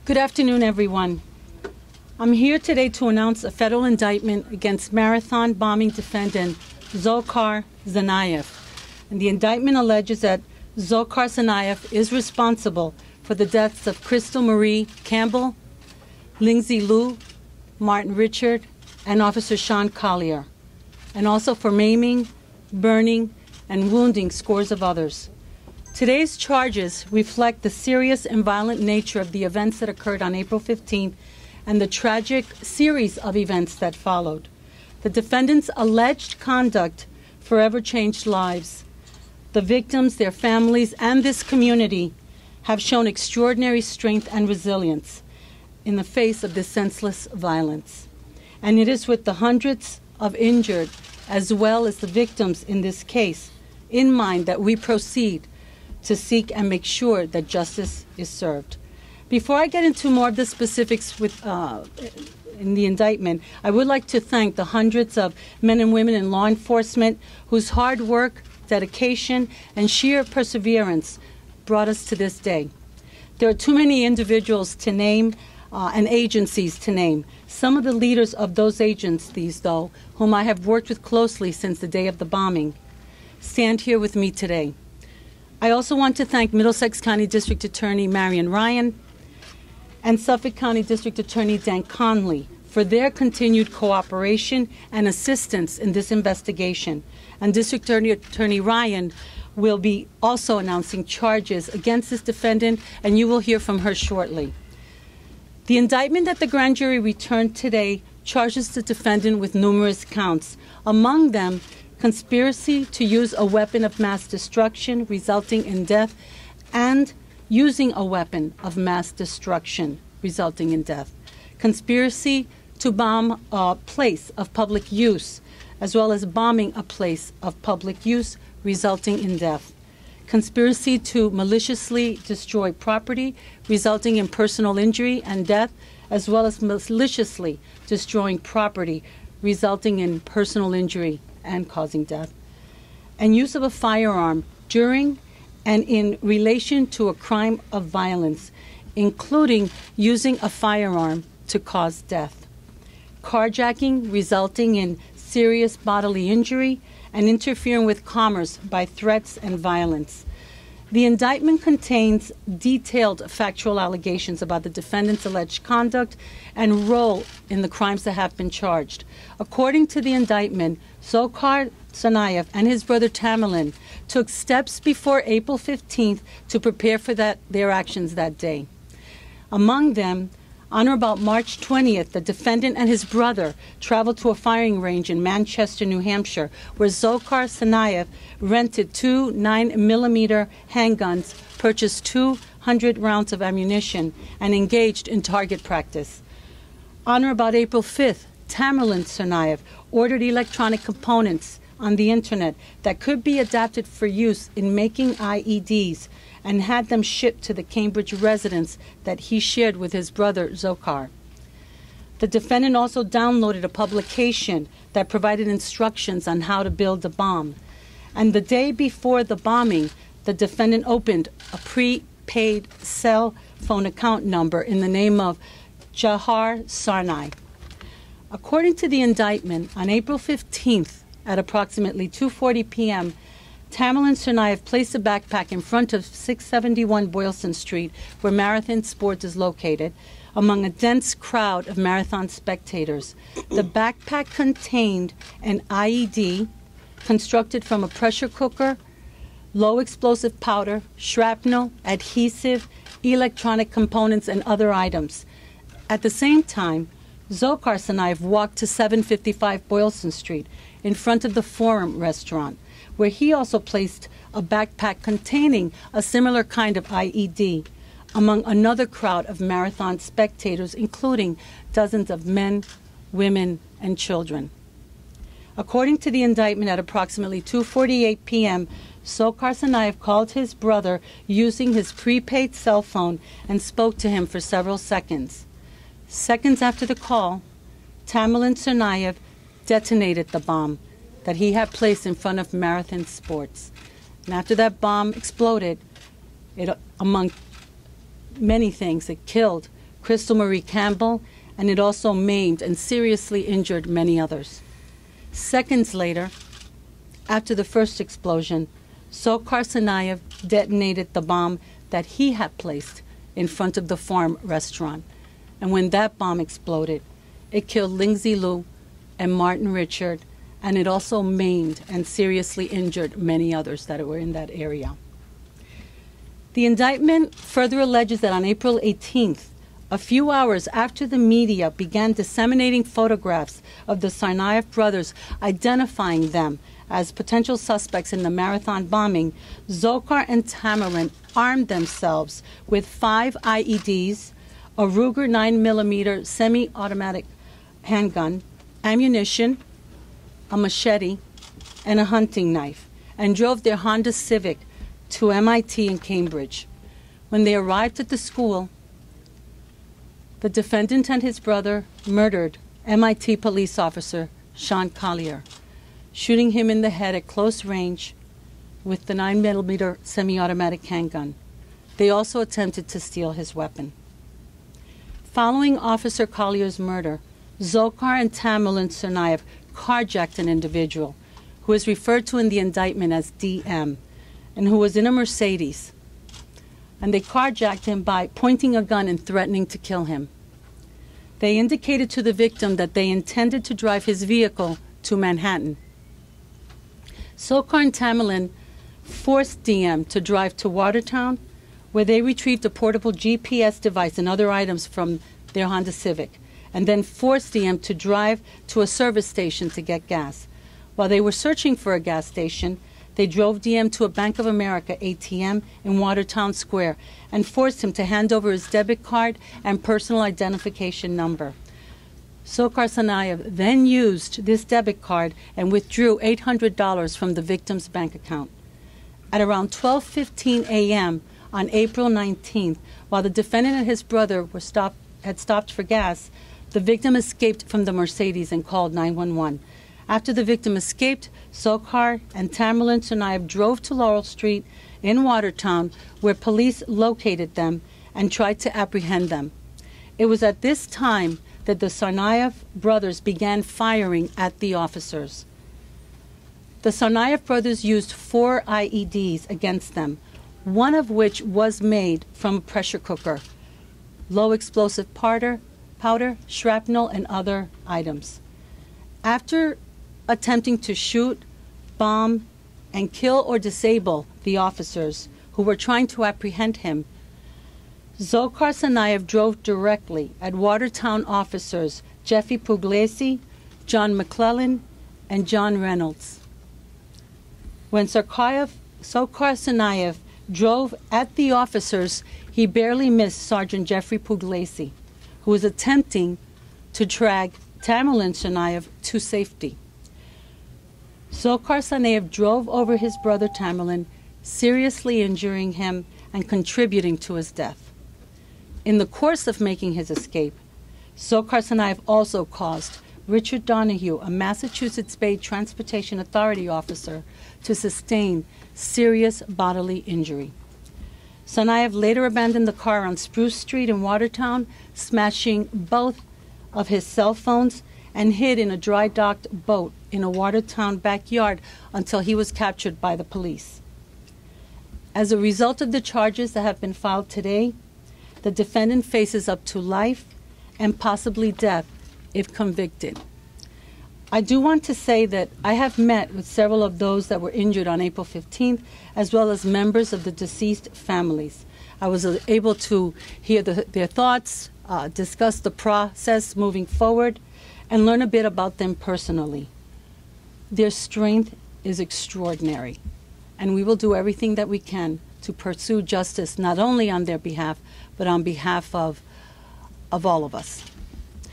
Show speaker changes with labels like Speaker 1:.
Speaker 1: Good afternoon, everyone. I'm here today to announce a federal indictment against marathon bombing defendant Dzhokhar Tsarnaev. And the indictment alleges that Dzhokhar Tsarnaev is responsible for the deaths of Crystal Marie Campbell, Lindsay Liu, Martin Richard, and Officer Sean Collier, and also for maiming, burning, and wounding scores of others. Today's charges reflect the serious and violent nature of the events that occurred on April 15th and the tragic series of events that followed. The defendants' alleged conduct forever changed lives. The victims, their families, and this community have shown extraordinary strength and resilience in the face of this senseless violence. And it is with the hundreds of injured, as well as the victims in this case, in mind that we proceed to seek and make sure that justice is served. Before I get into more of the specifics in the indictment, I would like to thank the hundreds of men and women in law enforcement whose hard work, dedication, and sheer perseverance brought us to this day. There are too many individuals to name and agencies to name. Some of the leaders of those agencies, though, whom I have worked with closely since the day of the bombing, stand here with me today. I also want to thank Middlesex County District Attorney Marion Ryan and Suffolk County District Attorney Dan Conley for their continued cooperation and assistance in this investigation. And District Attorney Ryan will be also announcing charges against this defendant, and you will hear from her shortly. The indictment that the grand jury returned today charges the defendant with numerous counts, among them conspiracy to use a weapon of mass destruction resulting in death and using a weapon of mass destruction resulting in death, conspiracy to bomb a place of public use, as well as bombing a place of public use resulting in death, conspiracy to maliciously destroy property resulting in personal injury and death, as well as maliciously destroying property resulting in personal injury and causing death, and use of a firearm during and in relation to a crime of violence, including using a firearm to cause death, carjacking resulting in serious bodily injury, and interfering with commerce by threats and violence. The indictment contains detailed factual allegations about the defendant's alleged conduct and role in the crimes that have been charged. According to the indictment, Dzhokhar Tsarnaev and his brother Tamerlan took steps before April 15th to prepare for their actions that day. Among them, on or about March 20th, the defendant and his brother traveled to a firing range in Manchester, New Hampshire, where Dzhokhar Tsarnaev rented two 9mm handguns, purchased 200 rounds of ammunition, and engaged in target practice. On or about April 5th, Tamerlan Tsarnaev ordered electronic components on the internet that could be adapted for use in making IEDs and had them shipped to the Cambridge residence that he shared with his brother Dzhokhar. The defendant also downloaded a publication that provided instructions on how to build a bomb. And the day before the bombing, the defendant opened a prepaid cell phone account number in the name of Dzhokhar Tsarnaev. According to the indictment, on April 15th at approximately 2:40 p.m., Tamerlan Tsarnaev placed a backpack in front of 671 Boylston Street, where Marathon Sports is located, among a dense crowd of marathon spectators. The backpack contained an IED constructed from a pressure cooker, low explosive powder, shrapnel, adhesive, electronic components, and other items. At the same time, Dzhokhar Tsarnaev walked to 755 Boylston Street in front of the Forum restaurant, where he also placed a backpack containing a similar kind of IED among another crowd of marathon spectators, including dozens of men, women, and children. According to the indictment, at approximately 2:48 p.m., Dzhokhar Tsarnaev called his brother using his prepaid cell phone and spoke to him for several seconds. Seconds after the call, Tamerlan Tsarnaev detonated the bomb that he had placed in front of Marathon Sports. And after that bomb exploded, it, among many things, it killed Crystal Marie Campbell, and it also maimed and seriously injured many others. Seconds later, after the first explosion, Dzhokhar Tsarnaev detonated the bomb that he had placed in front of the farm restaurant. And when that bomb exploded, it killed Lindsay Lou and Martin Richard, and it also maimed and seriously injured many others that were in that area. The indictment further alleges that on April 18th, a few hours after the media began disseminating photographs of the Tsarnaev brothers identifying them as potential suspects in the marathon bombing, Dzhokhar and Tamerlan armed themselves with 5 IEDs, a Ruger 9mm semi-automatic handgun, ammunition, a machete, and a hunting knife, and drove their Honda Civic to MIT in Cambridge. When they arrived at the school, the defendant and his brother murdered MIT police officer Sean Collier, shooting him in the head at close range with the 9mm semi-automatic handgun. They also attempted to steal his weapon. Following Officer Collier's murder, Dzhokhar and Tamerlan Tsarnaev carjacked an individual who is referred to in the indictment as DM and who was in a Mercedes. And they carjacked him by pointing a gun and threatening to kill him. They indicated to the victim that they intended to drive his vehicle to Manhattan. Dzhokhar and Tamerlan forced DM to drive to Watertown, where they retrieved a portable GPS device and other items from their Honda Civic, and then forced DM to drive to a service station to get gas. While they were searching for a gas station, they drove DM to a Bank of America ATM in Watertown Square and forced him to hand over his debit card and personal identification number. Dzhokhar Tsarnaev then used this debit card and withdrew $800 from the victim's bank account. At around 12:15 a.m. on April 19th, while the defendant and his brother had stopped for gas, the victim escaped from the Mercedes and called 911. After the victim escaped, Dzhokhar and Tamerlan Tsarnaev drove to Laurel Street in Watertown, where police located them and tried to apprehend them. It was at this time that the Tsarnaev brothers began firing at the officers. The Tsarnaev brothers used 4 IEDs against them, one of which was made from a pressure cooker, low explosive powder, shrapnel, and other items. After attempting to shoot, bomb, and kill or disable the officers who were trying to apprehend him, Dzhokhar Tsarnaev drove directly at Watertown officers Jeffrey Puglisi, John McClellan, and John Reynolds. When Dzhokhar Tsarnaev drove at the officers, he barely missed Sergeant Jeffrey Puglisi, who was attempting to drag Tamerlan Tsarnaev to safety. Dzhokhar Tsarnaev drove over his brother Tamerlan, seriously injuring him and contributing to his death. In the course of making his escape, Dzhokhar Tsarnaev also caused Richard Donahue, a Massachusetts Bay Transportation Authority officer, to sustain serious bodily injury. Tsarnaev later abandoned the car on Spruce Street in Watertown, smashing both of his cell phones, and hid in a dry-docked boat in a Watertown backyard until he was captured by the police. As a result of the charges that have been filed today, the defendant faces up to life and possibly death if convicted. I do want to say that I have met with several of those that were injured on April 15th, as well as members of the deceased families. I was able to hear their thoughts, discuss the process moving forward, and learn a bit about them personally. Their strength is extraordinary, and we will do everything that we can to pursue justice, not only on their behalf, but on behalf of all of us.